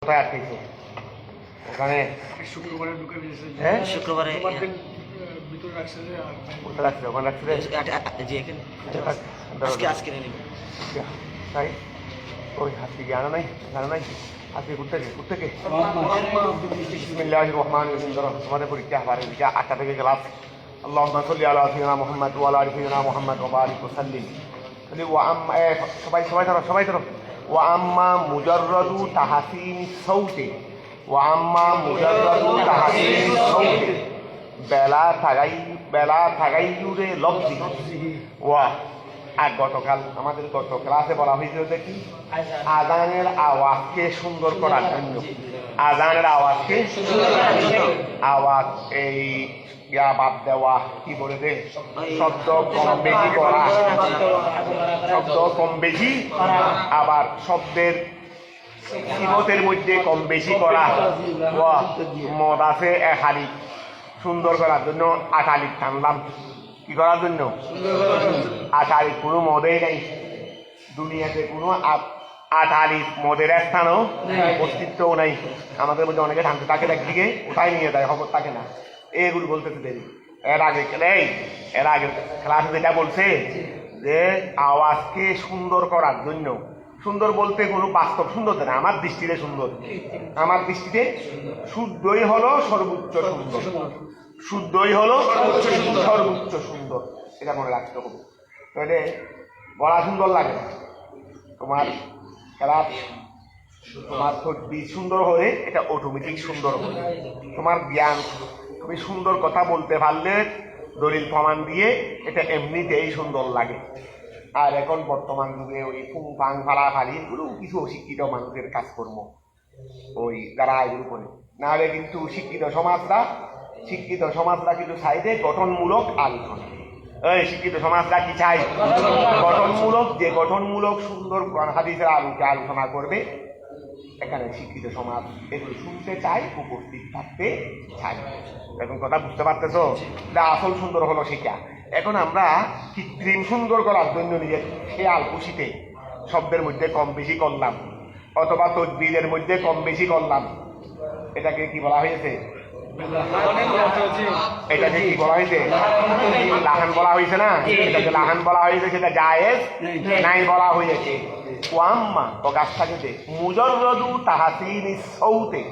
কোথায় আটকেছে ওখানে শুক্রবারে ঢুকে দিয়েছে। হ্যাঁ শুক্রবারে তোমার দিন ভিতরে রাখছে যে আর কোথায় রাখছে ওখানে রাখছে রে? জি এখানে আজকে আজকে নিয়ে নিব তাই ওই হাতি কি আনা নাই আজকে ঘুরতে বিসমিল্লাহির রহমানির রহিম। ধরো আমাদের পরীক্ষা বারে পরীক্ষা 8টা থেকে ক্লাস। আল্লাহুম্মা সাল্লি আলা সাইয়্যিদিনা মুহাম্মদ ওয়া আলা আলি সাইয়্যিদিনা মুহাম্মদ ওয়া বারিক ওয়া সাল্লিম। ওয়া আম্মা সবাই ধরো ওয়া আম্মা মুজাররাদু তাহসিন সাউতি বেলা থাগাইয়ুরে লফজি ওয়া। আর গতকাল আমাদের গত ক্লাসে বলা হয়েছিল দেখি আজানের আওয়াজকে সুন্দর করার জন্য, আজানের আওয়াজকে আওয়াজ এই বাদ দেওয়া কি বলে দে শব্দ কম বেশি করা, শব্দ কম বেশি আবার শব্দের সিমতের মধ্যে কম বেশি করা, মদ আছে এক হালিক সুন্দর করার জন্য 8 হালিক টানলাম। কি করার জন্য? 8 হালিক। কোনো মদেই নাই দুনিয়াতে, কোনো 8 হালিক মদের স্থানও অস্তিত্বও নাই। আমাদের মধ্যে অনেকে টানতে থাকে একদিকে, কোথায় নিয়ে যায় খবর থাকে না। এগুলো বলতেছে দেরি। এর আগে ক্লাসে যেটা বলছে যে আওয়াজকে সুন্দর করার জন্য, সুন্দর বলতে কোনো বাস্তব সুন্দর না, আমার দৃষ্টিতে সুন্দর, আমার দৃষ্টিতে শুদ্ধই হলো সর্বোচ্চ সুন্দর, শুদ্ধই হলো সর্বোচ্চ সুন্দর। এটা মনে রাখতে হবে। তাহলে বলা সুন্দর লাগে তোমার খেলা, তোমার বীজ সুন্দর হলে এটা অটোমেটিক সুন্দর হবে। তোমার জ্ঞান, তুমি সুন্দর কথা বলতে পারলে দলিল প্রমাণ দিয়ে এটা এমনিতেই সুন্দর লাগে। আর এখন বর্তমান যুগে ওই ফুং ফালাফালি এগুলো কিছু অশিক্ষিত মানুষের কাজকর্ম, ওই যারা এগুলো করে। নাহলে কিন্তু শিক্ষিত সমাজরা কিন্তু চাইতে গঠনমূলক আলোচনা। এই শিক্ষিত সমাজরা কি চাই? গঠনমূলক, যে গঠনমূলক সুন্দর হাদিসের আলোচনা করবে। এখানে শিক্ষিত সমাজ এগুলো শুনতে চাই, উপস্থিত থাকতে চাই। এখন কথা বুঝতে পারতেছো? আসল সুন্দর হলো সেটা। এখন আমরা কৃত্রিম সুন্দর করার জন্য নিজের খেয়াল খুশিতে শব্দের মধ্যে কম বেশি করলাম, অথবা তদবিরের মধ্যে কম বেশি করলাম। এটাকে কি বলা হয়েছে? এটাকে কি বলা হয়েছে? লাহান বলা হয়েছে না? এটাকে লাহান বলা হয়েছে, সেটা জায়েজ নাই বলা হয়েছে। ওয়াম্মা ও গাছটাকে দে মুজাররাদু তাহসিনি সাউতে,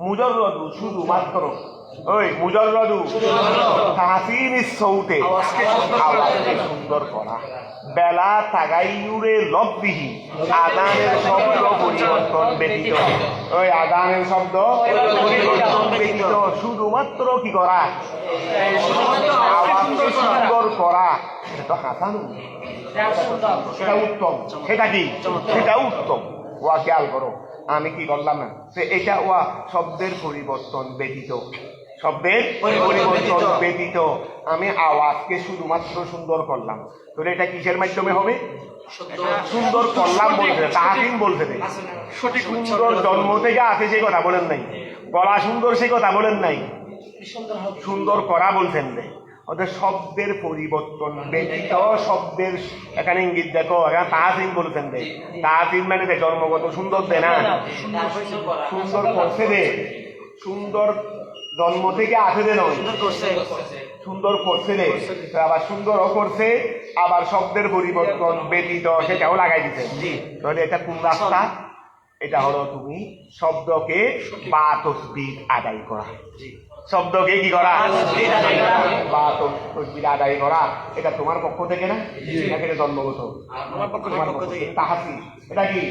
মুজাররাদু শুধুমাত্র ওই মুজাররাদু তাহসিনি সাউতে আওয়াজকে সুন্দর করা, বেলা তাগাইয়ুরে লফজিহি আযানের শব্দ পরিবর্তন ব্যতীত, ওই আযানের শব্দ পরিবর্তন ব্যতীত শুধুমাত্র কি করা? আওয়াজকে সুন্দর করা। এটা তো হাসান, সেটা উত্তম। সেটা কি? সেটা উত্তম। ওয়া খেয়াল করো, আমি কি করলাম না সে এটা ওয়া শব্দের পরিবর্তন ব্যতীত, শব্দের পরিবর্তন ব্যতীত আমি আওয়াজকে শুধুমাত্র সুন্দর করলাম। তাহলে এটা কিসের মাধ্যমে হবে? সুন্দর করলাম বলছে, তাহসিন বলছে। সুন্দর জন্ম থেকে আছে সে কথা বলেন নাই, গলা সুন্দর সে কথা বলেন নাই, সুন্দর করা বলছেন রে। ওদের শব্দের পরিবর্তন ব্যতীত, শব্দের এখানে ইঙ্গিত দেখো, এখানে তাহসিন বলছেন রে। তাহসিন মানে জন্মগত সুন্দর দে না, সুন্দর করছে রে, সুন্দর জন্ম থেকে আসে দে নয়, সুন্দর করছে রে। আবার সুন্দরও করছে, আবার শব্দের পরিবর্তন ব্যতীত সেটাও লাগাই দিতে। তাহলে এটা কোন রাস্তা? এটা হলো তুমি শব্দকে বা তসবিহ আদায় করা, শব্দকে কি করা? বা তসবিহ আদায় করা। এটা তোমার পক্ষ থেকে না, এটা জন্মগত আমার পক্ষ থেকে। তাহসিন এটা কি?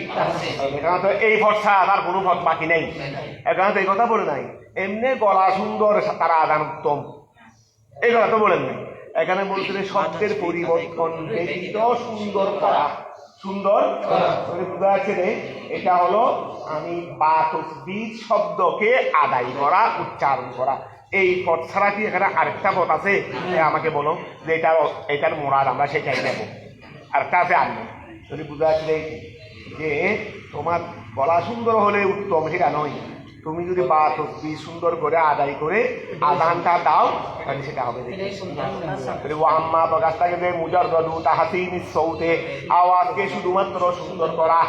এখানে তো এই ফর্সা তার কোনো ফট বাকি নেই। এখানে তো এই কথা বলে নাই এমনি গলা সুন্দর তারা আদান উত্তম, এই কথা তো বলেন নাই। এখানে বলতে শব্দের পরিবর্তন ব্যতীত সুন্দর করা, সুন্দর বোঝা যাচ্ছে রে। এটা হলো আমি বা তসবিহ শব্দকে আদায় করা, উচ্চারণ করা। এই পথ ছাড়া কি এখানে আরেকটা পথ আছে? আমাকে বলো যে এটার মোরাদ আমরা সেটাই নেব। আরেকটা আছে আর নেই। যদি বোঝা যাচ্ছে যে তোমার গলা সুন্দর হলে উত্তম সেটা নয়, তুমি যদি বা তসবিহ সুন্দর করে আদায় করে আযানটা দাও তাহলে সেটা হবে ও আম্মা প্রকাশটাকে যে মুজাররদু তাহসিনিস সৌতে আওয়াজকে শুধুমাত্র সুন্দর করা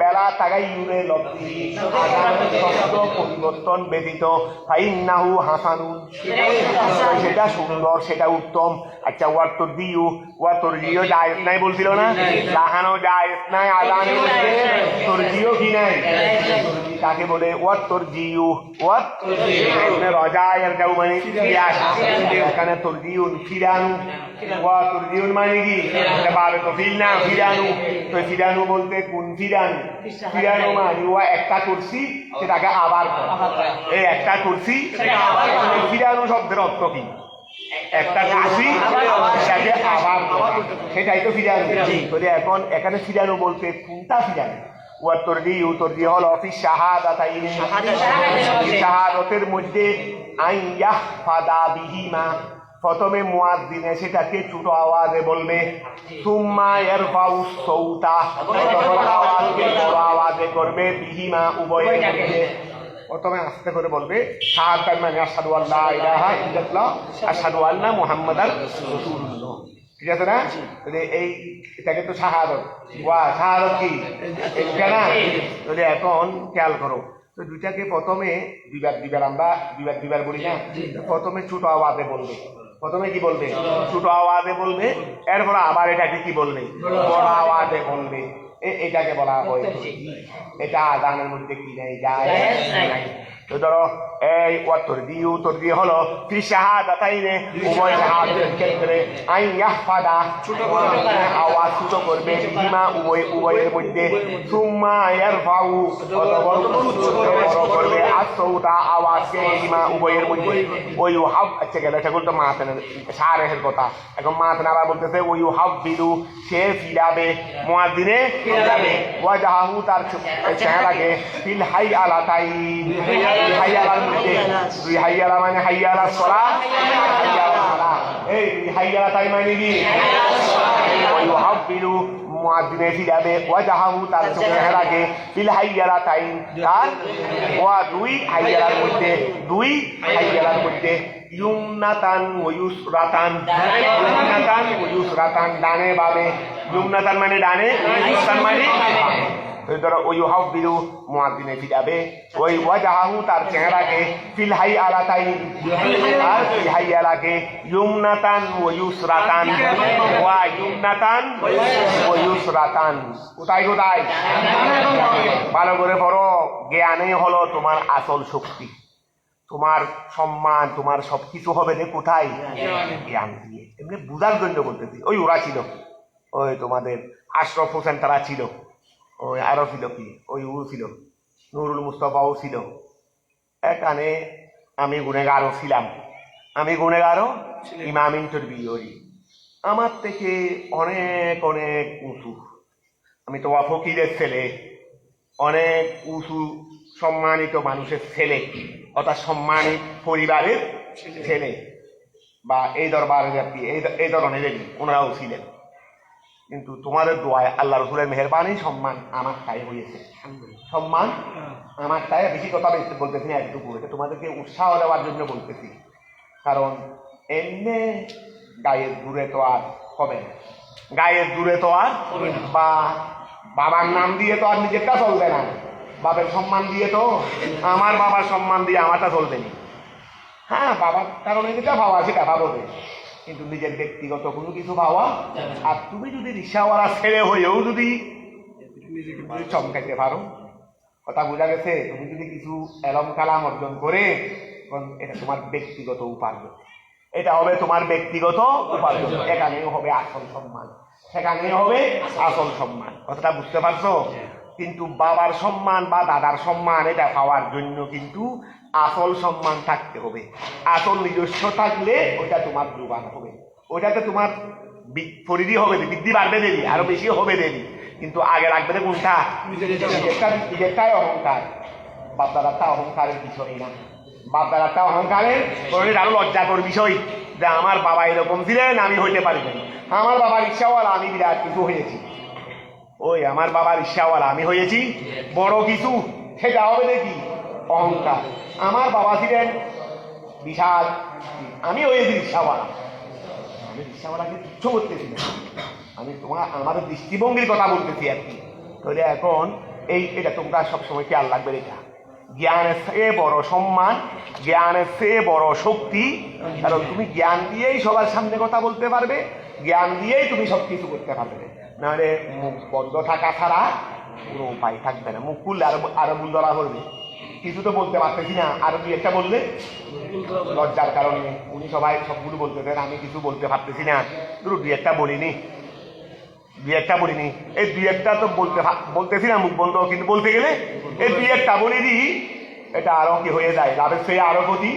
বেলা তাগাইয়ুরে লফজি আযানের শব্দ পরিবর্তন ব্যতীত ফাইন্নাহু হাসানুন সেটা সুন্দর সেটা উত্তম। আচ্ছা ওয়া তরজিও জায়েজ নাই বলছিল না, লাহানো জায়েজ নাই আযানের মধ্যে, তরজিও কি নাই, তাকে বলে ওয়াত তরজিউ রজায়ের যাও মানে এখানে তরজিউন ফিরানু, ওয়া তরজিউন মানে কি বাবে তো ফিল না ফিরানু, তো ফিরানু বলতে কোন ফিরানু, ফিরানু মানে ওয়া একটা কুরসি সেটাকে আবার এই একটা কুরসি, ফিরানু শব্দের অর্থ কি, একটা কুরসি সেটাকে আবার সেটাই তো ফিরানু। এখন এখানে ফিরানু বলতে কোনটা ফিরানু, তরজি হল ফি শাহাদাতাইন, শাহাদাতের মধ্যে আইয়াহফাদা বিহিমা, প্রথমে মুয়াজ্জিনে সেটাকে ছোট আওয়াজে বলবে, সুম্মা ইয়ারফাউ সাউতা, তখন আওয়াজকে বড় আওয়াজে করবে, বিহিমা উভয়ের মধ্যে। প্রথমে আস্তে করে বলবে শাহাদাত মানে আশহাদু আল্লা ইলাহা ইল্লাল্লাহ আশহাদু আন্না মুহাম্মাদার রাসূলুল্লাহ, ঠিক আছে না? এই এটাকে তো শাহাদত, ওয়া শাহাদত কি এটা না? এখন খেয়াল করো তো দুইটাকে প্রথমে দুইবার আমরা দুইবার বলি না, প্রথমে ছোট আওয়াজে বলবে, প্রথমে কি বলবে ছোট আওয়াজে বলবে, এরপর আবার এটাকে কি বলবে বড় আওয়াজে বলবে, এটাকে বলা হয়। এটা আযানের মধ্যে কি নাই, যায় নাই। তো ধরো এই তরজি হলো ফি শাহাদাতাইনে, উভয় শাহাদাতের ক্ষেত্রে আইয়াহফাদা আওয়াজ ছোট করবে, বিহিমা উভয়ের মধ্যে, সুম্মা ইয়ারফাউ বড় করবে, আসৌতা আওয়াজকে বিহিমা উভয়ের মধ্যে, ওই হাব আচ্ছা গেল সেগুলো তো মাতেন সারের কথা। এখন মাতেন আবার বলতেছে ওই হাব্বিলু সে ফিরাবে, মুয়াজ্জিনে ফিরাবে, ওয়াজাহু তার চেহারাকে, ফিল হাইয়ালাতাইন হাইয়ালার মধ্যে, দুই হাইয়ালা মানে হাইয়ালা সালাহ হাইয়ালা সালাহ, এই হাইয়ালা তাই মানে কি ইউহাব্বিলু মুয়াজ্জিনে ফিরাবে, ওয়াজাহু তার চেহারাকে, ফিল হাইয়ালাতাইন তার ওয়া দুই হাইয়ালার মধ্যে, দুই হাইয়ালার মধ্যে, ইউমনাতান ওয়া ইউসরাতান, ইউমনাতান ওয়া ইউসরাতান ডানে বামে, ইউমনাতান মানে ডানে, ইউসরাতান মানে বামে। ধরো ওই হাব্বিলু মুয়াজ্জিনে ফিরাবে, ওই ওয়াজাহু তার চেহারাকে, ফিল হাইয়ালাতাইন আর ফিল হাইয়ালাকে, ইউমনাতান ওয়া ইউসরাতান, ওয়া ইউমনাতান ওয়া ইউসরাতান, কোথায় কোথায় ভালো করে পড়ো। জ্ঞানই হলো তোমার আসল শক্তি, তোমার সম্মান তোমার সবকিছু হবে যে কোথায়, জ্ঞান দিয়ে। এমনি বুঝার জন্য বলতেছি, ওই ওরা ছিল, ওই তোমাদের আশরাফ হোসেন তারা ছিল, ওই আরো ছিল কি ওই ও ছিল নুরুল মুস্তাফাও ছিল, এখানে আমি গুনেগারও ছিলাম, আমি গুনেগারও ইমাম ইন্টারভিউরি, আমার থেকে অনেক অনেক উঁচু, আমি তো ফকিরের ছেলে, অনেক উঁচু সম্মানিত মানুষের ছেলে, অর্থাৎ সম্মানিত পরিবারের ছেলে, বা এই দরবারের এই ধরনের ওনারাও ছিলেন। কিন্তু তোমাদের দোয়ায় আল্লাহ রসুলের মেহেরবানি সম্মান আমার তাই হয়েছে, সম্মান আমার তাই। বেশি কথা বলতেছি না, একটুকু এটা তোমাদেরকে উৎসাহ দেওয়ার জন্য বলতেছি, কারণ এমনি গায়ের দূরে তো আর হবে না, গায়ের দূরে তো আর বা বাবার নাম দিয়ে তো আর নিজেরটা চলবে না, বাবার সম্মান দিয়ে তো, আমার বাবার সম্মান দিয়ে আমারটা চলবে না। হ্যাঁ বাবার কারণে যেটা ভাবা সেটা ভাববে, কিন্তু নিজের ব্যক্তিগত কোনো কিছু ভাবা। আর তুমি যদি রিক্সাওয়ালা ছেলে হয়েও যদি চমকাইতে পারো, কথা বোঝা গেছে, তুমি যদি কিছু এলম কালাম অর্জন করে, এটা তোমার ব্যক্তিগত উপার্জন, এটা হবে তোমার ব্যক্তিগত উপার্জন, এখানেও হবে আসল সম্মান, সেখানেও হবে আসল সম্মান। কথাটা বুঝতে পারছো? কিন্তু বাবার সম্মান বা দাদার সম্মান এটা পাওয়ার জন্য কিন্তু আসল সম্মান থাকতে হবে, আসল নিজস্ব থাকলে ওইটা তোমার যোগান হবে, ওইটাতে তোমার পরিধি হবে, বৃদ্ধি বাড়বে দেরি, আরো বেশি হবে দেরি, কিন্তু আগে রাখবে না কোনটা, নিজেরটাই অহংকার। বাপদাদারটা অহংকারের বিষয় না, বাপদাদারটা অহংকারের আরো লজ্জাকর বিষয়, যে আমার বাবা এরকম ছিলেন আমি হইতে পারি না, আমার বাবা রিক্সাওয়ালা আমি বিরাট কিছু হয়েছি, ওই আমার বাবা রিক্সাওয়ালা আমি হয়েছি বড় কিছু, সেটা হবে নাকি অহংকার। আমার বাবা ছিলেন বিশাল, আমি হয়েছি রিক্সাওয়ালা। আমি রিক্সাওয়ালাকে তুচ্ছ করতেছি না, আমি আমাদের দৃষ্টিভঙ্গির কথা বলতেছি আর কি। তাহলে এখন এটা তোমরা সবসময় খেয়াল রাখবে, এটা জ্ঞানের চেয়ে বড় সম্মান, জ্ঞানের চেয়ে বড় শক্তি। কারণ তুমি জ্ঞান দিয়েই সবার সামনে কথা বলতে পারবে, জ্ঞান দিয়েই তুমি সবকিছু করতে পারবে। নাহলে মুখ বন্ধ থাকা ছাড়া কোনো উপায় থাকবে না। মুখ খুললে আরো ভুল ধরা করবে, কিছু তো বলতে পারতেছি না, আরো দুই একটা বললে লজ্জার কারণে উনি সবাই সবগুলো বলতেছেন, আমি কিছু বলতে পারতেছি না, দুই একটা বলিনি। এই দুই একটা তো বলতেছি না, মুখ বন্ধ, কিন্তু বলতে গেলে এই দুই একটা বলে দিই, এটা আরো কি হয়ে যায়, লাভের চেয়ে আরো ক্ষতি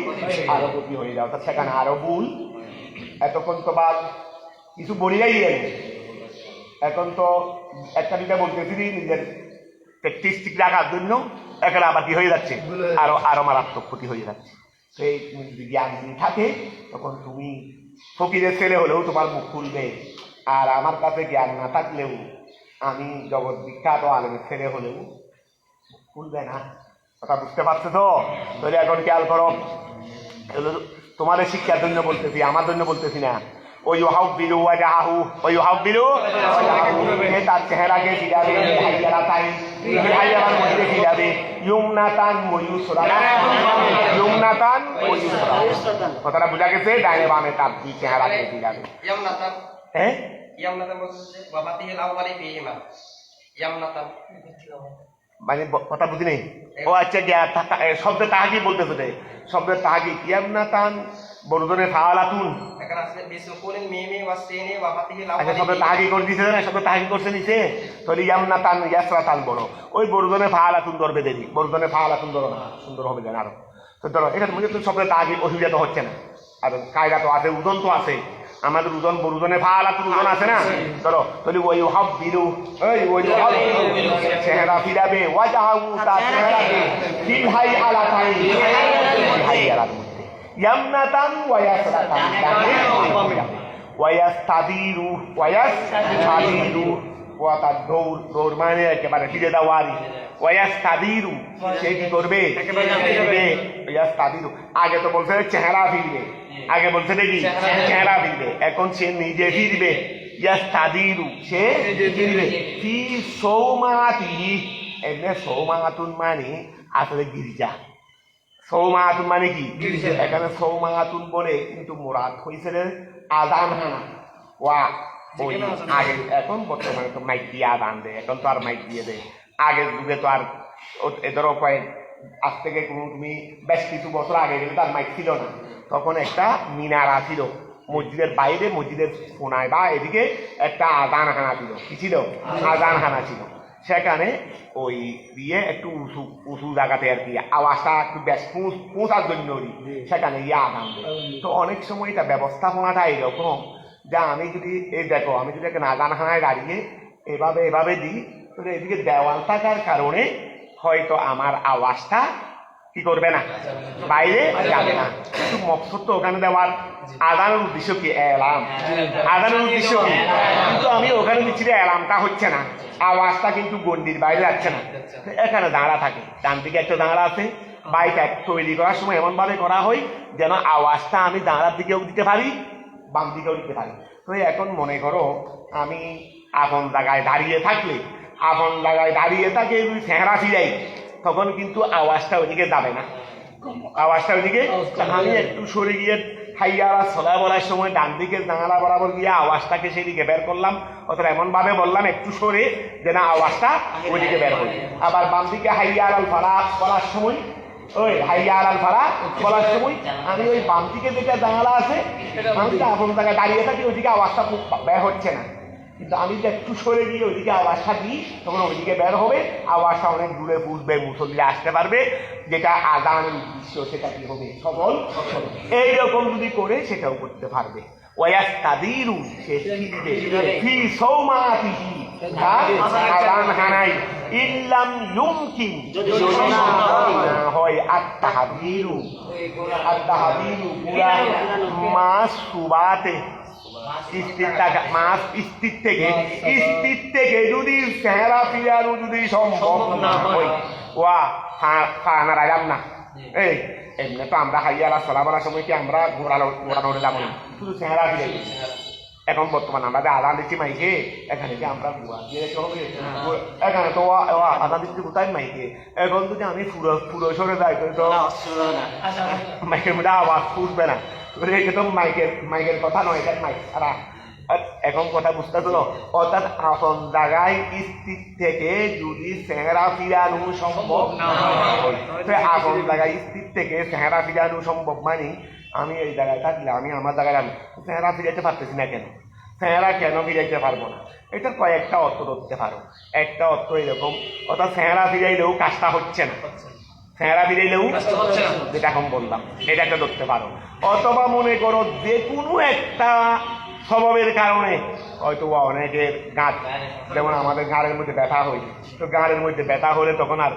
হয়ে যায়, অর্থাৎ সেখানে আরো ভুল। এতক্ষণ তো বা কিছু বলি নাই, এখন তো একটা দুইটা বলতেছি নিজের প্র্যাকটিস ঠিক রাখার জন্য, এখানে আবার কি হয়ে যাচ্ছে, আরো মারাত্মক ক্ষতি হয়ে যাচ্ছে। সেই যদি জ্ঞান যদি থাকে, তখন তুমি ফকিরের ছেলে হলেও তোমার মুখ খুলবে। আর আমার কাছে জ্ঞান না থাকলেও, আমি জগৎ বিখ্যাত আলেমের ছেলে হলেও খুলবে না। কথা বুঝতে পারছো তো? তাহলে এখন খেয়াল করো, তোমাদের শিক্ষার জন্য বলতেছি, আমার জন্য বলতেছি না। তার চেহারাকে ফিরাবে, মধ্যে ফিরাবে, কথাটা বোঝা গেছে? ডাইনে বামে তার দুই চেহারাকে ফিরাবে। হ্যাঁ, মানে কথা বুঝি নেই। ও আচ্ছা, শব্দের তাহাকি বলতেছে রে, শব্দের তাহাকি ইয়ামনাতান বড়জনে ফাওয়ালাতুন। আচ্ছা, শব্দের তাহাকি করে দিছে না, শব্দের তাহাকি করছে নিচে, তাহলে ইয়ামনাতান ইয়াসরাতান বড়, ওই বড়জনে ফাওয়ালাতুন ধরবে দেরি, বড়জনে ফাওয়ালাতুন ধরো না, সুন্দর হবে যেন আরো। তো ধরো এটা তো শব্দের তাহাকি, অসুবিধা তো হচ্ছে না। আর কায়দা তো আছে, উদন তো আছে, আমাদের উজন বড়জনে ফাওয়ালাতুন উজন আছে না। ধরো তাহলে ওই হাব বিরু, চেহারা ফিরাবে, ওয়াজাহু তার চেহারাকে ফিল হাই আলাতাই, হাই আলার মধ্যে ইয়ামনাতান ওয়া ইয়াসরাতান, ওয়া ইয়াস্তাদিরু, ওয়া তার দৌড় মানে একেবারে ফিরে দেওয়ারি। ওয়াস্তাদিরু, সে কি করবে? ওয়াস্তাদিরু, আগে তো বলছে চেহারা ফিরবে, আগে বলছে দেখি চেহারা ফিরবে, এখন সে নিজে ফিরবে। ইয়াস্তাদিরু, সে ফিরবে। ফি সৌমাতিহি, এমনি সৌমাতুন মানে আসলে গির্জা, সৌমাতুন মানে কি? এখানে সৌমাতুন বলে কিন্তু মুরাদ হয়েছে আযানখানা। ওয়া ওই আগে, এখন বর্তমানে তো মাইক দিয়ে আযান দেয়, এখন তো আর মাইক দিয়ে দেয়। আগের যুগে তো আর ধরো আজ থেকে তুমি বেশ কিছু বছর আগে গেলে তার মাইক ছিল না, তখন একটা মিনারা ছিল মসজিদের বাইরে, মসজিদের কোনায় বা এদিকে একটা আযানখানা ছিল। কি ছিল? আযানখানা ছিল। সেখানে ওই দিয়ে একটু উঁচু জায়গাতে আর কি আওয়াজটা একটু বেশ পৌঁছার জন্য সেখানে গিয়ে আযান দেয়। তো অনেক সময় এটা ব্যবস্থাপনাটা এরকম, যা আমি যদি দেখো, আমি যদি একটা আযানখানায় দাঁড়িয়ে এভাবে দিই, তাহলে এদিকে দেওয়াল থাকার কারণে হয়তো আমার আওয়াজটা কি করবে না, বাইরে যাবে না। কিন্তু মকসদ তো ওখানে দেওয়ার, আযানের উদ্দেশ্য কি? এলাম। আযানের উদ্দেশ্য কি? কিন্তু আমি ওখানে দিচ্ছি, এলামটা হচ্ছে না, আওয়াজটা কিন্তু গন্ডির বাইরে যাচ্ছে না। এখানে দাঁড়া থাকে, ডান দিকে একটা দাঁড়া আছে। বাইক তৈরি করার সময় এমন ভাবে করা হয় যেন আওয়াজটা আমি দাঁড়ার দিকেও দিতে পারি, বাম দিকেও দিতে পারি। তো এখন মনে করো আমি আপন জায়গায় দাঁড়িয়ে থাকলে, আপন জায়গায় দাঁড়িয়ে থাকে যদি চেহারা ফিরাই, তখন কিন্তু আওয়াজটা ওইদিকে যাবে না, আওয়াজটা ওইদিকে। আমি একটু সরে গিয়ে হাইয়া আলাস সালাহ বলার সময় ডান দিকে জানালা বরাবর গিয়ে আওয়াজটাকে সেদিকে বের করলাম, অথবা এমন ভাবে বললাম একটু সরে, যেন আওয়াজটা ওইদিকে বের হয়। আবার বাম দিকে হাইয়া আলাল ফালাহ বলার সময়, ওই হাইয়া আলাল ফালাহ বলার সময় আমি ওই বাম দিকে যেটা জানালা আছে, আমি তো আপন জায়গায় দাঁড়িয়ে থাকি, ওইদিকে আওয়াজটা বের হচ্ছে না। কিন্তু আমি যে একটু সরে গিয়ে ওইদিকে আওয়াজটা দিই, তখন ওইদিকে বের হবে, আওয়াজটা অনেক দূরে বুঝবে, মুসল্লি আসতে পারবে, যেটা আযানের উদ্দেশ্য সেটা কি হবে, সফল। এইরকম যদি করে সেটাও করতে পারবে। ওয়াস্তাদিরু, সে ফিরবে ফি সৌমাতিহি, আযানখানায়, ইল্লাম ইউমকিন, যদি না হয় আত-তাহযীরু, পুরা মাসুবাতে, স্থির থেকে যদি চেহারা ফিরানো যদি সম্ভব না হয়, ওয়া ফা নাড়াইলাম না। এই এমনি তো আমরা হাইয়া আলা সলা বলার সময় কি আমরা ঘোরানোর যাবো না, শুধু চেহারা ফিরে। এখন বর্তমান আমরা যে আদান দিচ্ছি মাইকে, এখানে কি আমরা ঘুরা দিয়ে হবে? এখানে তো আদান দিচ্ছি কোথায় মাইকে? এখন যদি আমি পুরো সরে যাই তো মাইকের মধ্যে আওয়াজ ফুটবে না। এটা তো মাইকের কথা নয়, এটা মাইক ছাড়া। এখন কথা বুঝতে তো, অর্থাৎ আপন জায়গায় স্থির থেকে যদি চেহারা ফিরানো সম্ভব না হয়, আপন জায়গায় স্থির থেকে চেহারা ফিরানো সম্ভব মানে আমি এই জায়গায় থাকলে আমি আমার জায়গায় আমি চেহারা ফিরাইতে পারতেছি না কেন? চেহারা কেন ফিরাইতে পারবো না? এটার কয়েকটা অর্থ ধরতে পারো। একটা অর্থ এরকম, অর্থাৎ চেহারা ফিরাইলেও কাজটা হচ্ছে না, চেহারা ফিরাইলেও যেটা এখন বললাম এটা একটা ধরতে পারো। অথবা মনে করো যে কোনো একটা স্বভাবের কারণে হয়তো অনেকের গাঁট, যেমন আমাদের গাঁড়ের মধ্যে ব্যথা হয়, তো গাঁড়ের মধ্যে ব্যথা হলে তখন আর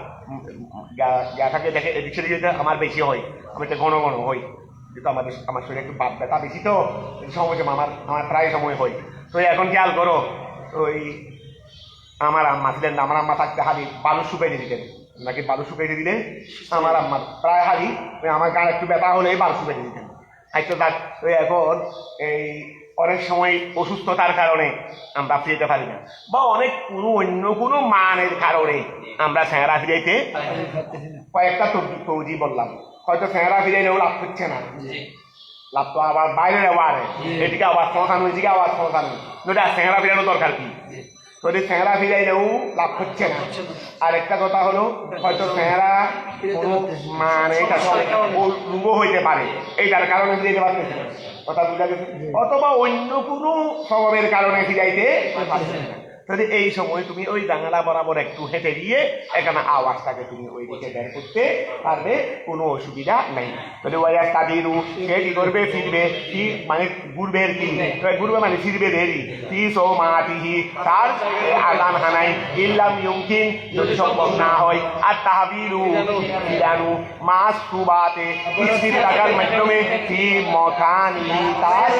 ব্যথাকে দেখে এদিক সেদিক আমার বেশি হয়, আমি একটা ঘন ঘন হই, যেহেতু আমার শরীরে একটু বাপ ব্যথা বেশি, তো সময় আমার প্রায় সময় হয়। তো এখন খেয়াল করো, ওই আমার আম্মা ছিলেন না, আমার আম্মা থাকতে হাড়ি বালু শুকাইতে দিতেন নাকি, বালু শুকাইতে দিলে আমার আম্মার প্রায় হাড়ি আমার গাঁড় একটু ব্যথা হলে বালু শুকাইতে দিতেন। আচ্ছা থাক, তো এখন এই অনেক সময় অসুস্থতার কারণে আমরা ফিরাইতে পারি না, বা অনেক অন্য কোনো মানের কারণে আমরা চেহারা ফিরাইতে কয়েকটা তৌজি বললাম। হয়তো চেহারা ফিরাইলেও লাভ হচ্ছে না, লাভ তো আবার বাইরে আবার এদিকে আবার সংসান, ওইদিকে আবার সংসান, ওটা চেহারা ফিরানো দরকার কি? যদি চেহারা ফিরাইলেও লাভ হচ্ছে না। আর একটা কথা হলো, হয়তো চেহারা কোনো মানে রোগও হইতে পারে, এইটার কারণে ফিরাইতে পারতেছে না, কথা বুঝা গেছে? অথবা অন্য কোনো স্বভাবের কারণে ফিরাইতে পারতেছে না। যদি এই সময় তুমি ওই জানালা বরাবর একটু হেঁটে দিয়ে এখানে আওয়াজটাকে তুমি ওই দিকে বের করতে পারবে, কোনো অসুবিধা নাই। যদি ওই একটা দিরু সে কি করবে, ফিরবে, কি মানে ঘুরবে, কি ঘুরবে মানে ফিরবে দেরি, কি সো মাটিহি তার আদান হানাই ইল্লাম ইউমকিন, যদি সম্ভব না হয়, আর তাহাবিরু ফিরানু মাস তুবাতে স্থির থাকার মাধ্যমে কি মকানি তার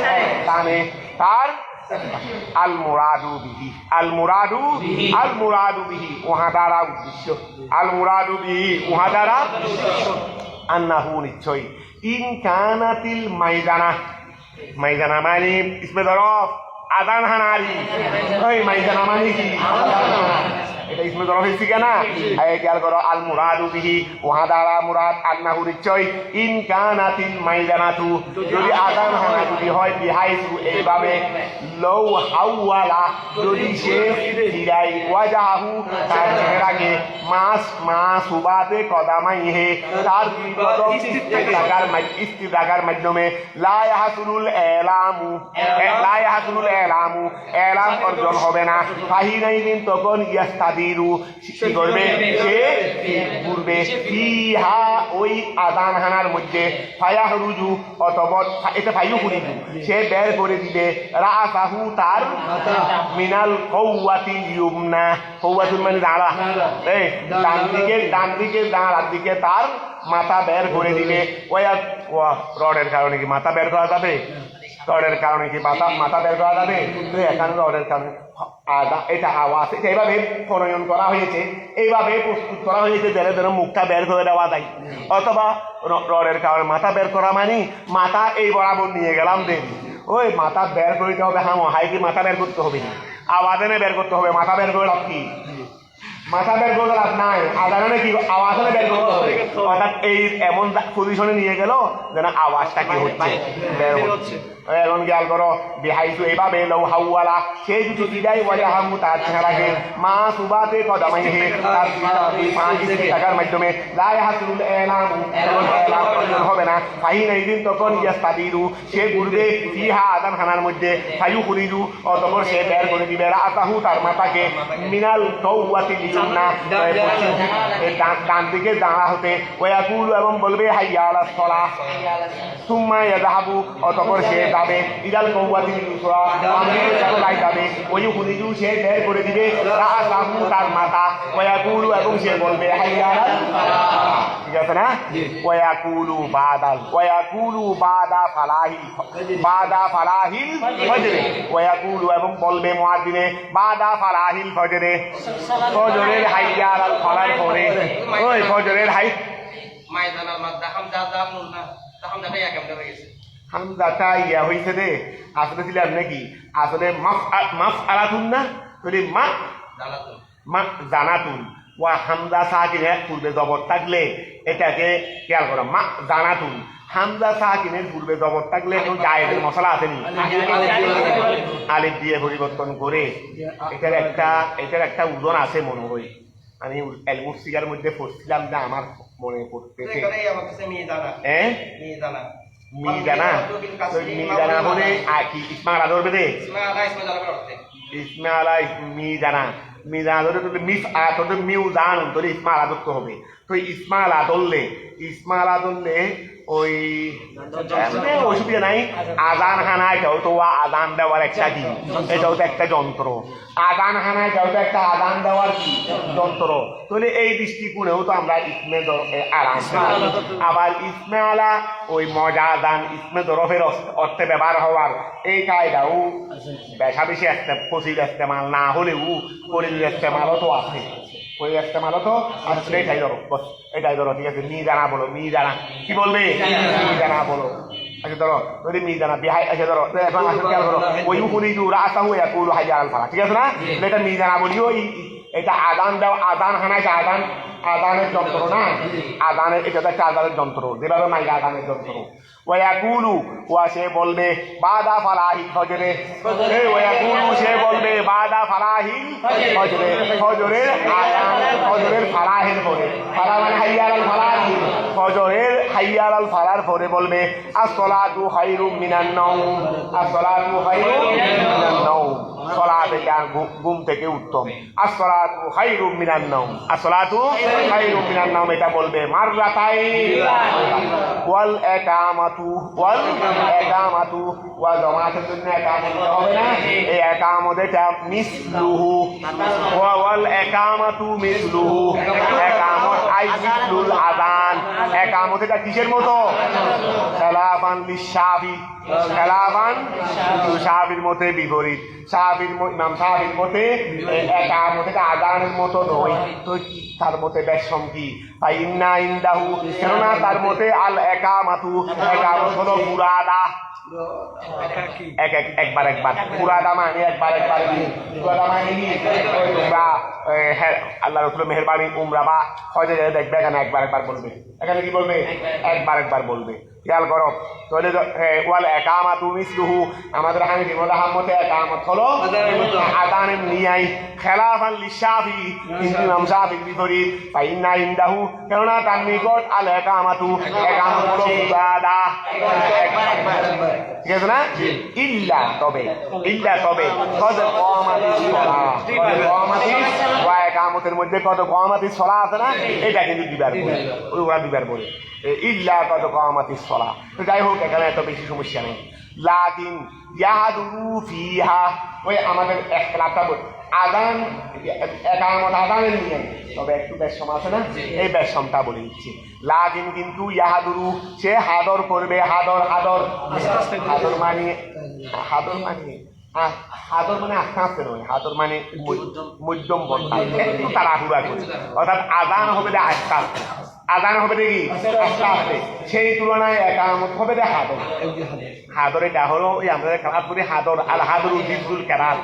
স্থানে, তার আল মুরাদু বিহি, আল মুরাদু বিহি উহা দ্বারা উদ্দেশ্য, আল মুরাদু বিহি উহা দ্বারা আন্নাহু নিশ্চয়, ইন কানাতিল মাইদানা মানে ইসমে ধরফ আদান হানারি, ওই মাইদানা মানে কি? এটা ইসমে ধরফ শিখে না? খেয়াল করো, আল মুরাদু বিহি উহা দ্বারা মুরাদ আন্নাহু নিশ্চয়, ইন কানাতিল মাইদানাতু যদি আদান হানা যদি হয়, বিহাইসু এইভাবে, লৌ হাওয়ালা যদি সে ফিরাই, ওয়াজাহু তার চেহারাকে, মাসুবাতে কদামাইহে তার দুই কদম স্থির থাকার মাধ্যমে, লা ইয়াহসুলুল এলামু এলাম অর্জন হবে না, ফাহিনাইদিন তখন ইয়াস্তাদিরু কি করবে, সে ঘুরবে, ফিহা ওই আদান হানার মধ্যে, ফায়াহরুজু অথবা এটা ফায়ুখরিজু সে বের করে দিবে, রাসাহু তার মিনাল কওয়াতিল ইউমনা, কওয়াতুল মানে দাঁড়া, এই ডান দিকে দাঁড়ার দিকে তার মাথা বের করে দিবে। রডের কারণে কি মাথা বের করা যাবে? রডের কারণে কি মাথা বের করা যাবে? তো এখানে রডের কারণে এটা আওয়াজ, এটা এইভাবে প্রণয়ন করা হয়েছে, এইভাবে প্রস্তুত করা হয়েছে যেন যেন মুখটা বের করে দেওয়া যায়। অথবা রডের কারণে মাথা বের করা মানে মাথা এই বরাবর নিয়ে গেলাম দেরি, ওই মাথা বের করতে হবে, হাই কি মাথা বের করতে হবে না, আওয়াজ এনে বের করতে হবে, মাথা বের করে লাভ কি? মাথা বের করতে লাভ নাই, আদানে কি আওয়াজ এনে বের করতে হবে। অর্থাৎ এই এমন পজিশনে নিয়ে গেল যেন আওয়াজটা কি হচ্ছে, বের হচ্ছে। এখন খেয়াল করো, বিহাইসু এইভাবে লৌ হাওয়ালা সে যদি বিদায় ওয়াজাহামু তার চেহারাকে, মা সুবাতে কদামাইহে তার পাঁচ টাকার মাধ্যমে, লা ইয়াহসুলুল এলামু এলাম অর্জন হবে না, ফাহিনাইদিন তখন ইয়াস্তাদিরু সে ঘুরবে, ফিহা আদান হানার মধ্যে, ফায়ুখরিজু অতঃপর সে বের করে দিবে, রাসাহু তার মাথাকে, মিনাল কওয়াতিল ইউমনা ডান দিকে দাঁড়া হতে, ওয়াকুলু এবং বলবে হাইয়া আলাস সালাহ, সুম্মা ইয়াযহাবু অতঃপর সে যাবে, ইদাল কওয়াতিল ইউসরা বামদিকে যাবে, ওয়ায়ুখরিজু সে বের করে দিবে, রাসাহু তার মাথা, ওয়াকুলু এবং সে বলবে হাইয়া আলাস সালাহ। ঠিক আছে। আছে না ওয়াকুলু বাদা ফালাহিল ফজরে ওয়াকুলু এবং বলবে মুয়াজ্জিনে বাদা ফালাহিল ফজরে ফজরের হাইয়া আলাল ফালার পরে ওই ফজরের হাই মাইদানাল মাদ্দা হামজা দাল নুন না হামজাটা ইয়া কেমন হয়ে গেছে হামজাটা ইয়া হইছে রে আসলে ছিলাম নাকি আসলে মাফ আলাতুন না তাহলে মা জানাতুন ওয়া হামজা সাকিনের পূর্বে জবর থাকলে এটাকে খেয়াল করো মা জানাতুন হামজা সাকিনের পূর্বে জবর থাকলে কোনো জায়েদের মশলা আসেনি আলিফ দিয়ে পরিবর্তন করে এটার একটা ওজন আছে মনে হয় আমি এলমুসিগার মধ্যে পড়ছিলাম না আমার মনে পড়তেছে মিজানা হলে কি ইসমাইল ধরবে দে ইসমাইল মিজানা ধরে মিউ জান ধরে ইসমাইল ধরতে হবে তো ইসমাইল ধরলে ওই অসুবিধা নাই আজান হানা এটাও তো আজান দেওয়ার একটা কি এটাও তো একটা যন্ত্র আজান হানা এটাও তো একটা আজান দেওয়ার কি যন্ত্র তাহলে এই দৃষ্টিকোণেও তো আমরা ইসমে আরাম আবার ইসমে আলা ওই মজা আজান ইসমে দরফের অর্থে ব্যবহার হওয়ার এই কায়দাও বেশা বেশি একটা ফসিল ইস্তেমাল না হলেও পরিল ইস্তেমালও তো আছে ওই একটা মালো তো আসলে এটাই ধরো ঠিক আছে মিজানা বলো মিজানা কি বলবে মিজানা বলো আচ্ছা ধরো যদি মিজানা বিহাই আচ্ছা ধরো এখন আসলে খেয়াল করো ওই উকুরিদু রাসাহু ইয়াকুলু হাইয়া আল ফালাহ ঠিক আছে না এটা মিজানা বলি ওই এটা আদান দাও আদান হানায় আদানের যন্ত্র না আদানের এটা তো একটা আদানের যন্ত্র যেভাবে মাইয়া আদানের যন্ত্র ওয়াকুলু সে বলবে বাদা ফালাহিল ফজরে সে বলবে বাদা ফালাহিল ফজরে ফজরের ফালাহের পরে ফালা মানে হাইয়া আলাল ফালাহ ফজরের হাইয়া আলাল ফালার পরে বলবে আসসালাতু খায়রুম মিনান নাওম আসসালাতু খায়রুম মিনান নাওম সালাত এটা ঘুম থেকে উত্তম আসসালাতু খায়রুম মিনান নাওম আসসালাতু খায়রুম মিনান নাওম এটা বলবে মাররাতাই ওয়াল ইকামাতু ওয়া জামাতের জন্য ইকামত হবে না এই ইকামত এটা মিসলুহু ওয়াল ইকামাতু মিসলুহু ইকামত আই মিসলুল আযান ইকামত এটা কিসের মতো খেলাফান লিশাফি শাফির মতে বিপরীত ইমাম শাফির মতে ইকামত এটা আযানের মতো নয় তো তার মতে বেশম কি ফাইন্না ইনদাহু কেননা তার মতে আল ইকামাতু ইকামত হলো মুরাদা একবার পুরাদা মানে একবার পুরাদা মানে উমরা আল্লাহ রাসূলের মেহেরবানি উমরা বা হজে দেখবে এখানে একবার বলবে এখানে কি বলবে একবার বলবে খেয়াল করো তাহলে ওয়াল ইকামাতু মিসলুহু আমাদের হানাফি মাযহাবতে ইকামত হলো আযানের নিয়াই খেলাফান লিশাফি কিন্তু ইমাম শাফির বিপরীত ফাইন্না ইনদাহু কেননা তার নিকট আল ইকামাতু ইকামত হলো মুরাদা ঠিক আছে না ইল্লা তবে কদ কামাতিস সালাহ ওয়া ইকামতের মধ্যে কদ কামাতিস সালাহ আছে না এটা কিন্তু দুইবার বলে ইল্লা কদ কামাতিস সালাহ তো যাই হোক এখানে এত বেশি সমস্যা নেই লাকিন ইয়াহাদু ফিহা ওই আমাদের ইখতিলাফটা আযান ইকামত আযানের নিয়ম তবে একটু বেশম আছে না এই বেশমটা বলে দিচ্ছি লাকিন কিন্তু ইয়াহাদুরু সে হাদর করবে হাদর মানে আস্তে আস্তে নয় হাদর মানে মধ্যম বর্তা একটু তাড়াহুড়া করে অর্থাৎ আযান হবে আস্তে আস্তে আযান হবে দেখি আস্তে আস্তে সেই তুলনায় ইকামত হবে হাদর এটা হলো ওই আমরা কেরাত করি হাদর আল হাদরু জিদুল কেরাত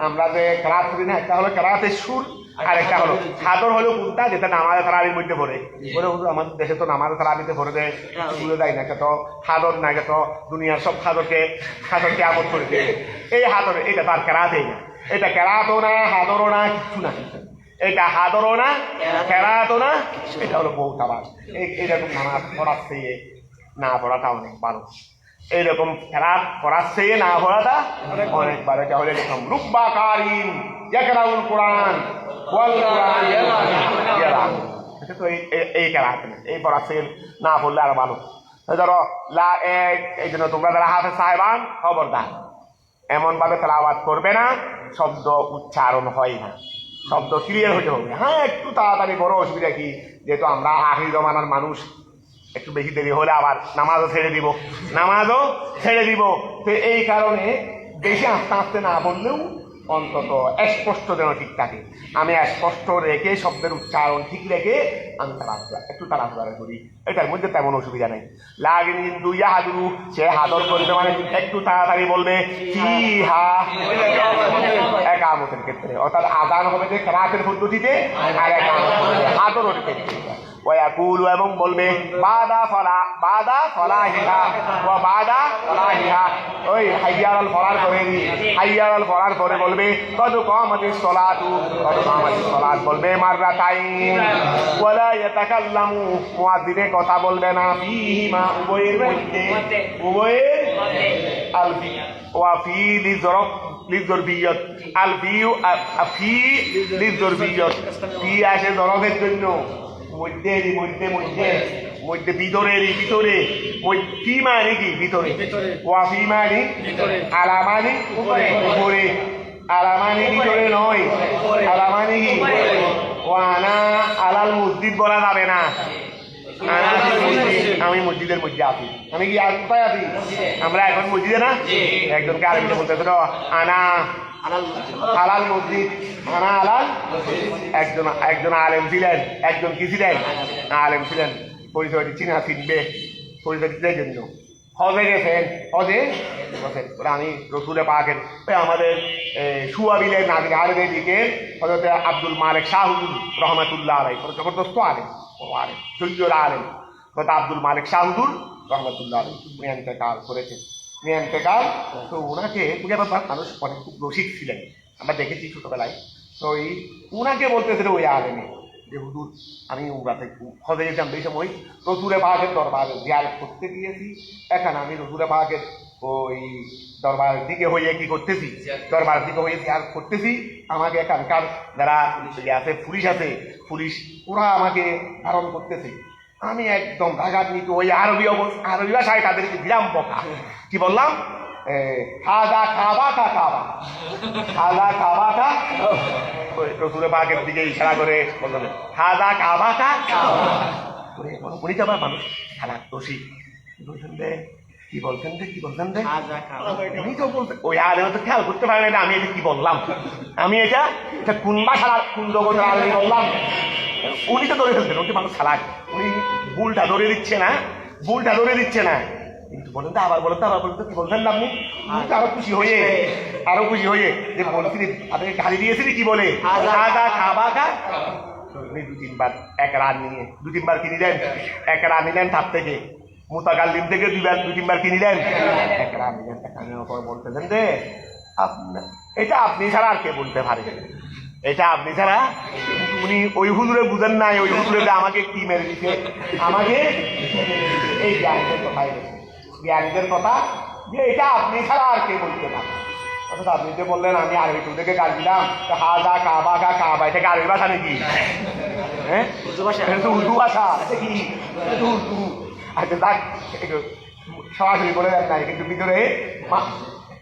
আমরা যে কেরাত করি না একটা হলো কেরাতের সুর আর একটা হলো হাদর হলো কোনটা যেটা নামাজে তারাবির মধ্যে পড়ে আমাদের দেশে তো নামাজে তারাবিতে পড়ে দেয় বুঝে যায় না কত হাদর না কত দুনিয়ার সব খাদরকে আমদ করে দেয় এই হাদর এটা তার কেরাতেই না এটা কেরাতও না হাদরও না কিছু না এটা হাদরও না কেরাতও না এটা হলো বহুত আবার এইরকম নামাজ পড়াচ্ছে না পড়াটা অনেক ভালো এইরকম কেরাত পড়াচ্ছে না পড়াটা অনেক ভালো এটা হলো এরকম রুব্বা কারিন ইয়াকরাউল কোরআন ওয়াল কোরআন ইয়ারা এটা তো এই কেরাত না এই পড়াচ্ছে না পড়লে আর ভালো ধরো এই জন্য তোমরা যারা হাফেজ সাহেবান খবরদার এমন ভাবে তেলাওয়াত করবে না শব্দ উচ্চারণ হয় না শব্দ ক্লিয়ার হতে হবে। হ্যাঁ একটু তাড়াতাড়ি বড় অসুবিধা কি, যেহেতু আমরা আখির জমানার মানুষ, একটু বেশি দেরি হলে আবার নামাজও ছেড়ে দিব। তো এই কারণে বেশি আস্তে আস্তে না বললেও অন্তত স্পষ্ট যেন ঠিক থাকে। আমি স্পষ্ট রেখে শব্দের উচ্চারণ ঠিক রেখে আমি একটু তাড়াহুড়া করি, এটার মধ্যে তেমন অসুবিধা নেই। লাগে কিন্তু ইয়াহাদুরু, সে হাদর করবে মানে একটু তাড়াতাড়ি বলবে। ফিহা একামতের ক্ষেত্রে, অর্থাৎ আযান হবে যে কেরাতের পদ্ধতিতে, আর একামত হবে হাদরের ক্ষেত্রে। ওয়াকুলু এবং বলবে বাদা ফলাহিহা ওয়া বাদা ফলাহিহা, ওই হাইয়া আল ফলার পরে বলবে কদ কামাতিস সালাতু, বলবে মাররাতাইন। ওয়ালা ইয়াতাকাল্লামু, মুয়াজ্জিনে কথা বলবে না। ফিহিমা, উভয়ের মধ্যে, আলফি ওয়া ফি লিজরবিয়ত, আলফিউ ফি লিজরবিয়ত, ফি আসে জরফের জন্য, মধ্যে ভিতরে, ফি মানে কি ভিতরে, ওয়া ফি মানে আলা মানে উপরে, আলা মানে ভিতরে নয়, আলা মানে কি ওয়ানা আলাল মসজিদ বলা যাবে না। আমি মসজিদের মধ্যে আছি, আমি কি আর কোথায় আছি? আমরা এখন মসজিদে না, একজনকে আরেকজন বলতেছে আনা আলাল মসজিদ, আনা আলাল। একজন আলেম ছিলেন, একজন কি ছিলেন? আলেম ছিলেন। পরিচয়টি চিনবে, পরিচয় দিতে জন্য হজে গেছেন, আমি রসুলে পাকের আমাদের সুয়াবিলের নাজির আলেমের দিকে হযরত আব্দুল মালিক শাহ হুজুর রহমাতুল্লাহ আলাইহি, জবরদস্ত আলেম, সৈয়দ আলেম হযরত আব্দুল মালিক শাহ হুজুর রহমাতুল্লাহ আলাইহি ইন্তেকাল করেছেন। ইন্তেকাল তো ওনাকে মানুষ অনেক খুব রসিক ছিলেন, আমরা দেখেছি ছোটবেলায়। তো ওনাকে বলতেছিল ওই আলেমে যে হুজুর আমি উমরাতে হজে গেছিলাম, সেই সময় রসুলে পাকের দরবারে জিয়ারত করতে গিয়েছি। এখন আমি রসুলে পাকের ওই দরবারের দিকে হয়ে কি করতেছি, দরবারের দিকে হয়ে জিয়ারত করতেছি। আমাকে এখানকার যারা আছে পুলিশ ওরা আমাকে ধারণ করতেছে। আমি একদম রাগান্বিত, ওই আরবি ভাষায় তাদেরকে দিলাম বকা। কি বললাম? হাদা কাবাকা কাবা, হাদা কাবাকা, রসুলে পাকের দিকে ইশারা করে বললাম হাদা কাবাকা কাবা। উনি তো আমার মানুষ খারাপ দোষী, বলছেন রে কি বলছেন রে, উনি তো বলতে ওই আলেম তো খেয়াল করতে পারে না আমি এটা কি বললাম, আমি এটা কোন ভাষার কোন জগতের আলেম বললাম। উনি তো ধরে ফেলছেন, উনি মানুষ খারাপ, উনি ভুলটা ধরে দিচ্ছে না। কিন্তু বলেন তো আবার কি বলছেন না আপনি? আরো খুশি হয়ে যে বলছিলি আপনাকে গালি দিয়েছিলি কি বলে খাদা খাবাকা। দু তিনবার কি নিলেন, এক রান নিলেন তার থেকে, মুতাকাল্লিম থেকে দু তিনবার কি নিলেন, এক রান নিলেন। বলতেছেন যে এটা আপনি ছাড়া আর কে বলতে পারে, এটা আপনি ছাড়া। উনি ওই হুজুরে বুঝেন নাই, ওই হুজুরে আমাকে কি মেরে দিচ্ছে, আমাকে এই জ্ঞানীদের কথা যে এটা আপনি ছাড়া আর কে বলতে পারে। অর্থাৎ আপনি যে বললেন আমি আরবি থেকে গাল দিলাম, হাজা কাবা কাবা, এটা আরবি ভাষা নাকি? হ্যাঁ উর্দু ভাষা কি? উর্দু। আচ্ছা যাক, সরাসরি বলে দেন নাই, কিন্তু ভিতরে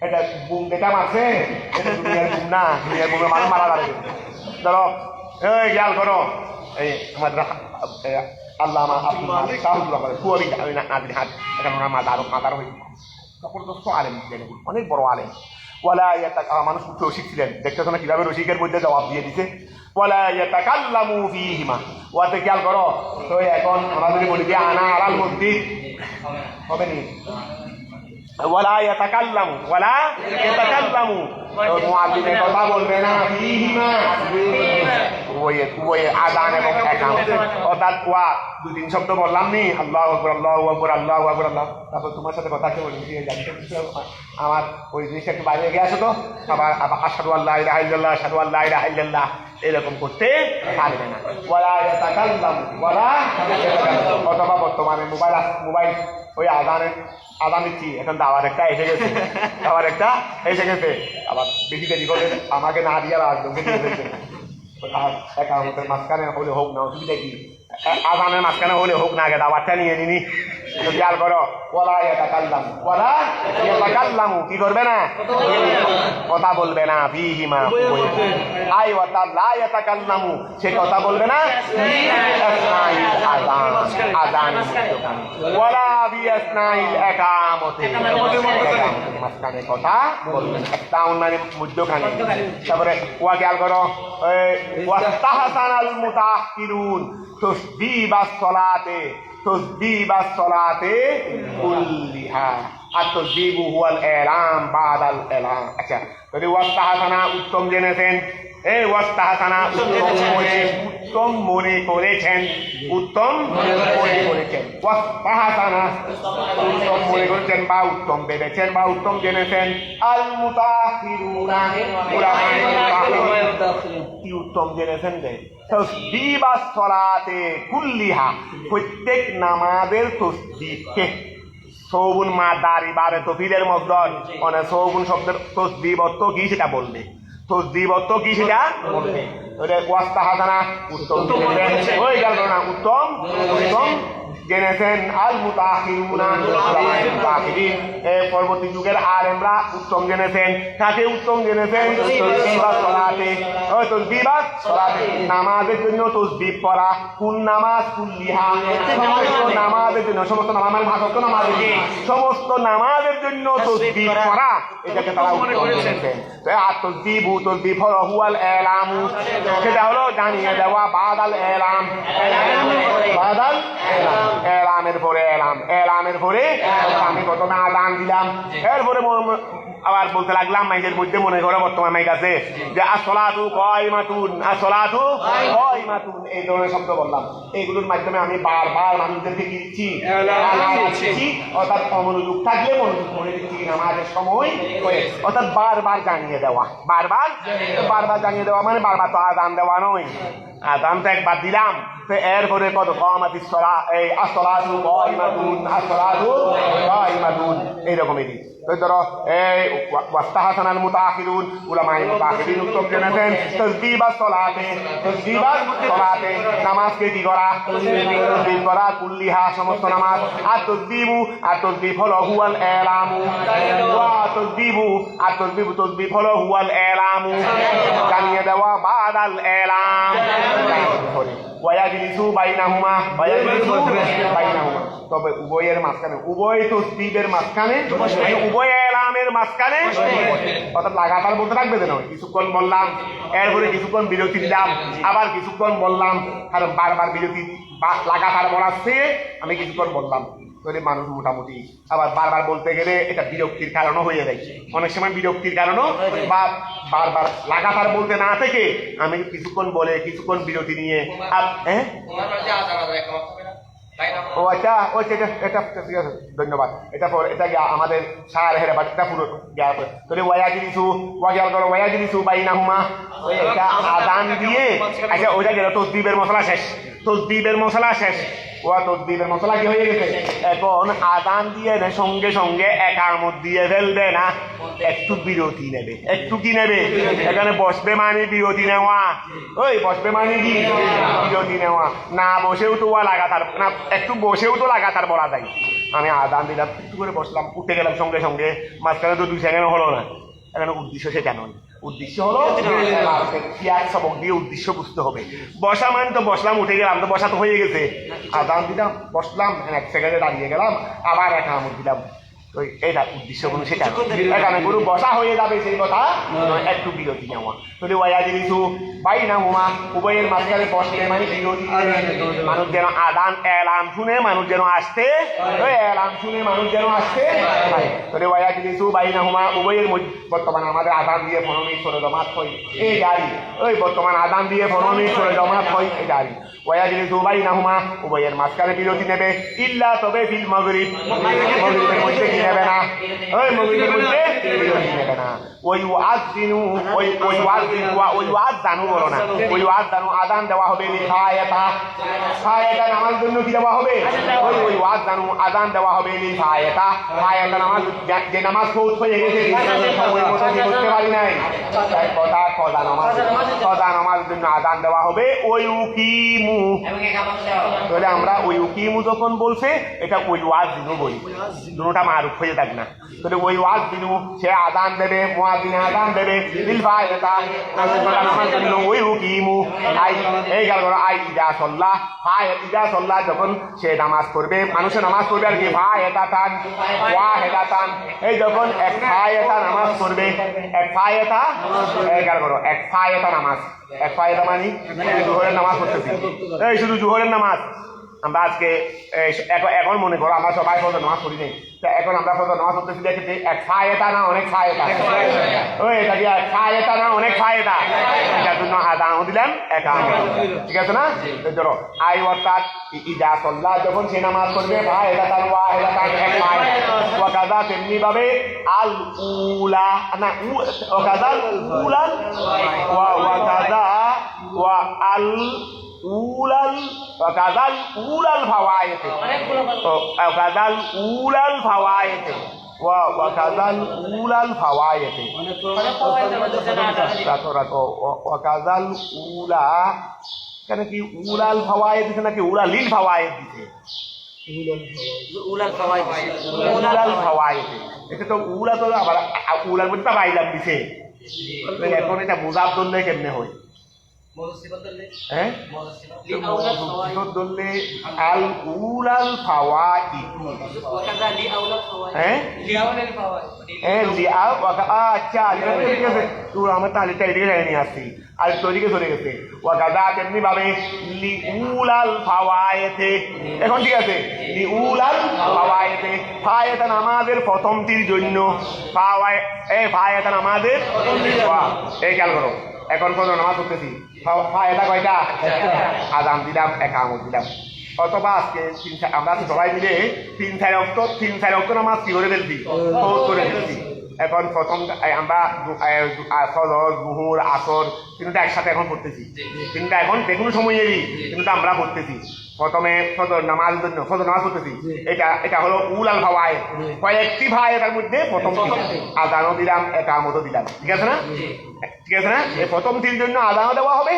এটা বুম যেটা মারছে এটা দুনিয়ার বুম না, দুনিয়ার বুমে মানুষ মারা যাবে। ধরো এই খেয়াল করো, এই আমাদের আল্লামা আব্দুল মালিক শাহ হুজুর নাজির হাট, এখন ওনার মাদার হয়ে জবরদস্ত আলেম ছিলেন, অনেক বড় আলেম। ওয়ালা মানুষ খুব রসিক ছিলেন, দেখতেছো না কিভাবে রসিকের মধ্যে জবাব দিয়ে দিছে। ওয়ালা ইয়াতাকাল্লামু ফীহিমা, ওয়াতে খেয়াল করো। তো এখন আমরা যদি বলি যে আনা আলাল মসজিদ হবে নি, ওয়ালা ইয়াতাকাল্লামু মুআজ্জিনে কথা বলবে না ফীহিমা, ওই আযান এবং ইকামত। অর্থাৎ ওয়া দুই তিন শব্দ বললাম নি, আল্লাহু আকবার আল্লাহু আকবার আল্লাহু আকবার আল্লাহ, তারপর তোমার সাথে কথা কে বলি আমার ওই জিনিসটা একটু বাইরে গিয়ে আসো তো, আবার আশহাদু আল্লা ইলাহা ইল্লাল্লাহ আশহাদু আল্লা ইলাহা ইল্লাল্লাহ এরকম করতে পারবে না। ওয়ালা ইয়াতাকাল্লামু ওয়ালা ইয়াতাকাল্লামু। অথবা বর্তমানে মোবাইল ওই আজান দিচ্ছি, এখন দাওয়ার একটা এসে গেছে, আবার বেশি দেরি করে আমাকে না দিয়ে আর একজনকে দিয়ে ফেলছে। একামতের মাঝখানে হলে হোক না, অসুবিধা কি? আজানের মাঝখানে হলে হোক না, আগে দাওয়ারটা নিয়ে নিনি, তো খেয়াল করো ওয়ালা ইয়াতাকাল্লামু ওয়ালা ইয়াতাকাল্লামু কি করবে না কথা বলবে না ফিহিমা আই ওয়া লা ইয়াতাকাল্লামু সে কথা বলবে না আসনাইল আযান আযান ওয়ালা বিআসনাইল ইকামতি মাঝখানে কথা বলবে না তাউন মানে মধ্যখানে তারপরে ওয়া খেয়াল করো ওয়াস্তাহসানাল মুতাআখিরুন তাসবিবাস সালাতে কুল্লিহা আত-তাসবিবু হুয়াল ইলাম বাদাল ইলাম আচ্ছা যদি ওয়াস্তাহসানা উত্তম জেনেছেন ওয়াস্তাহসানা উত্তম মনে করেছেন ওয়াস্তাহসানা উত্তম মনে করেছেন বা উত্তম ভেবেছেন বা উত্তম জেনেছেন আল মুতাআখিরুনা কি উত্তম জেনেছেন যে তাসবিবাস সালাতে কুল্লিহা প্রত্যেক নামাজের তাসবিবকে সৌগুন মা দারি বারে তফিলের মসদর মানে সৌগুন শব্দের তসবিব অর্থ কি সেটা বলবে তসবিব অর্থ কি সেটা বলবে ওয়াস্তাহসানা উত্তম জেনেছেন ওই গেল না উত্তম জেনেছেন আল মুতাআখিরুনা মুতাআখিরিন পরবর্তী যুগের আলেমরা উত্তম জেনেছেন কাকে উত্তম জেনেছেন তাসবিবাস সালাতে তাসবিবাস সালাতে নামাজের জন্য তাসবিব পড়া কোন নামাজ কুল্লিহা নামাজের জন্য সমস্ত নামাজ মানে ভাষাত্ব নামাজ সমস্ত নামাজের জন্য তাসবিব পড়া এটাকে তারা উত্তম জেনেছেন আর তাসবিবু তাসবিব হুয়াল ইলামু সেটা হলো জানিয়ে দেওয়া বাদাল ইলাম বাদাল এলামের পরে এলামের পরে আমি প্রথমে আযান দিলাম এরপরে আবার বলতে লাগলাম মাইকের মধ্যে মনে করো বর্তমান মাইক আছে যে আসসালাতু কাইমাতুন এই ধরনের শব্দ বললাম এইগুলোর মাধ্যমে আমি বারবার মানুষদেরকে কি দিচ্ছি অর্থাৎ অমনোযোগ থাকলে মনোযোগ করে দিচ্ছি নামাজের সময় অর্থাৎ বারবার জানিয়ে দেওয়া মানে বারবার তো আযান দেওয়া নয় আযান তো একবার দিলাম তো এরপরে কত কামাতিস সালাহ এই আসসালাতু কাইমাতুন এইরকমই ধরো ওয়াস্তাহসানাল মুতাআখিরুন উলামায়ে মুতাআখিরিন উত্তম জেনেছেন তাসবিবাস সালাতে নামাজকে কি করা তাসবিব করা কুল্লিহা সমস্ত নামাজ আর তাসবিব হলো হুয়াল ইলামু তাসবিব হলো হুয়াল ইলামু জানিয়ে দেওয়া বাদাল ইলাম ওয়ায়াজলিসু বাইনাহুমা তবে উভয়ের মাঝখানে উভয় তাসবিবের মাঝখানে উভয় এলামের মাঝখানে অর্থাৎ লাগাতার বলতে থাকবে যেন কিছুক্ষণ বললাম এরপরে কিছুক্ষণ বিরতি দিলাম আবার কিছুক্ষণ বললাম কারণ বারবার বিরতি লাগাতার বলাচ্ছে আমি কিছুক্ষণ বললাম তাহলে মানুষ মোটামুটি আবার বারবার বলতে গেলে এটা বিরক্তির কারণও হয়ে যায় অনেক সময় বিরক্তির কারণও বা বারবার লাগাতার বলতে না থেকে আমি কিছুক্ষণ বলে কিছুক্ষণ বিরতি নিয়ে ও আচ্ছা এটা ঠিক আছে ধন্যবাদ এটা আমাদের সার হেরে এটা পুরো তাহলে ওয়ায়াজিলিসু বাইনাহুমা এটা আযান দিয়ে আচ্ছা ওইটা গেল তাসবিবের মশলা শেষ তসবিবের মশলা কি হয়ে গেছে এখন আযান দিয়ে সঙ্গে সঙ্গে একামত দিয়ে ফেলবে না একটু বিরতি নেবে এখানে বসবে মানে বিরতি নেওয়া বসবে মানে কি বিরতি নেওয়া না বসেও তো লাগাতার না একটু বসেও তো লাগাতার বলা যায় আমি আযান দিলাম একটু করে বসলাম উঠে গেলাম সঙ্গে সঙ্গে মাঝখানে তো 2 সেকেন্ড হলো না এখানে উদ্দেশ্য সেটা নয় উদ্দেশ্য হলো সবক দিয়ে উদ্দেশ্য বুঝতে হবে বসা মানে তো বসলাম উঠে গেলাম তো বসা তো হয়ে গেছে আযান দিলাম বসলাম 1 সেকেন্ডে দাঁড়িয়ে গেলাম আবার একামত দিলাম এটা উদ্দেশ্য কোনো সেটা এখানে গরু বসা হয়ে যাবে সেই কথা একটু বিরতি নেওয়া তাহলে ওয়ায়াজিলিসু বাইনাহুমা উভয়ের মাঝখানে বসলে মানে বিরতি মানুষ যেন আযান এলাম শুনে মানুষ যেন আসতে তাহলে ওয়ায়াজিলিসু বাইনাহুমা উভয়ের বর্তমানে আমাদের আযান দিয়ে 15 মিনিট করে জমাত হয় এই গাড়ি বর্তমান আযান দিয়ে 15 মিনিট করে জমাত হয় এই গাড়ি ওয়ায়াজিলিসু বাইনাহুমা উভয়ের মাঝখানে বিরতি নেবে ইল্লা তবে ফিল মাগরিব মাগরিবের মধ্যে কি নেবে না মাগরিবের মধ্যে বিরতি নেবে না আযান দেওয়া হবে লিফায়াতা নামাজ জন্য কি দেওয়া হবে আযান দেওয়া হবে লিফায়াতা নামাজ যে নামাজ ফৌত হয়ে গেছে করতে পারি নাই কথা কজা নামাজ জন্য আযান দেওয়া হবে ওয়ায়ুকিমু তাহলে আমরা ওই উকিমু যখন বলছে এটা ওই ওয়াজ দিনও বলি, দুটোটা মারুফ হয়ে থাক না। তাহলে ওই ওয়াজ দিনু সে আদান দেবে, মুয়াজ্জিনে আদান দেবে, বিল ফায়দা নামাজ দিল ওই উকিমু আই এই গেল আই ইজা সাল্লাহ ফায়দা সাল্লাহ, যখন সে নামাজ পড়বে, মানুষের নামাজ পড়বে আর কি ফায়দাতান ওয়াহিদাতান, এই যখন এক ফায়দা নামাজ পড়বে, এক ফায়দা এই গেল এক ফায়দা নামাজ, এক ফায়দা মানে জোহরের নামাজ পড়তেছি, এই শুধু জোহরের নামাজ। আমরা আজকে এখন মনে করো আমরা সবাই ফজর নামাজ পড়ি নাই, তা এখন আমরা ফজর নামাজ পড়তেছি দেখেছি এক ফায়দা না অনেক ফায়দা, ওই এটা কি এক ফায়দা না অনেক ফায়দা, এটার জন্য আদান দিলাম একাম, ঠিক আছে না? ধরো আই অর্থাৎ ইজা সাল্লাহ যখন সে নামাজ পড়বে ফায়দাতান ওয়াহিদাতান এক ফায়দা, ওয়াকাযা তেমনি ভাবে আল উলা না ওয়াকাযাল উলাল ওয়াকাযা ওয়া আল উলাল ওয়াকাযাল উলাল ফাওয়ায়েদ ওয়াকাযাল উলাল ফাওয়ায়েদ ওয়াকাযাল উলাল ফাওয়ায়েদ রাতো ওয়াকাযাল উলা কেন কি উলাল ফাওয়ায়েদ দিছে নাকি উলালিল ফাওয়ায়েদ দিছে? উলাল ফাওয়ায়েদ, এটা তো উলা তো আবার উলার মধ্যে পাইলাম দিছে, এখন এটা মুজাফ ধরলে কেমনে হয়? আল উলাল ফাওয়াইদ আচ্ছা ঠিক আছে, তোর আমার তালিকা এদিকে নিয়ে আসছি আর তৈরিকে চলে গেছে ওয়াকাযা তেমনি ভাবে লি উলাল ফাওয়ায়েতে, এখন ঠিক আছে লি উলাল ফাওয়ায়েতে ফায়দান আমাদের প্রথমটির জন্য ফায়দান আমাদের এই খেয়াল করো, এখন পর্যন্ত নামাজ পড়তেছি ফায়দা কয়টা? আযান দিলাম একামত দিলাম, অথবা আজকে আমরা সবাই মিলে তিন চার অক্ট নামাজ কি করে ফেলছি করে ফেলছি। এখন প্রথম আমরা ফজর জুহুর আসর তিনটা একসাথে এখন পড়তেছি, তিনটা এখন যেকোনো সময়েরই কিন্তু আমরা পড়তেছি। প্রথমে ফজর নামাজ পড়তেছি, এটা হলো উলাল ফাওয়ায়েদ, কয়েকটি ফায়দার মধ্যে প্রথম আযানও দিলাম একামতও দিলাম, ঠিক আছে না? ঠিক আছে না? এই প্রথম তিন জন্য আযানও দেওয়া হবে,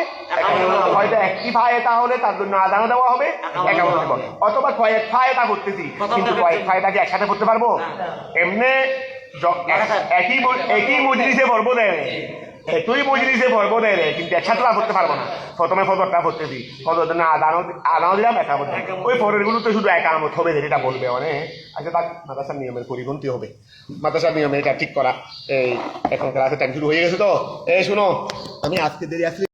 হয়তো একটি ফায়দা হলে তার জন্য আযানও দেওয়া হবে, একামত দেব, অথবা কয়েক ফায়দা করতেছি কিন্তু কয়েক ফায়দা কি একসাথে পড়তে পারবো? এমনি একই মজলিসে পড়বো দেয়, একই মজলিসে পড়বো দেয় কিন্তু একসাথে পড়তে পারবো না। প্রথমে ফজরটা পড়তেছি, ফজর জন্য আদানও দিলাম একামত, ওই পরের গুলোতে শুধু একামত হবে যেটা বলবে মানে আচ্ছা তার মাদ্রাসার নিয়মের পরিপন্থী হবে, মাদ্রাসার নিয়মে এটা ঠিক করা। এই এখন ক্লাসে টাইম শুরু হয়ে গেছে তো এই শুনো, আমি আজকে দেরি আসলে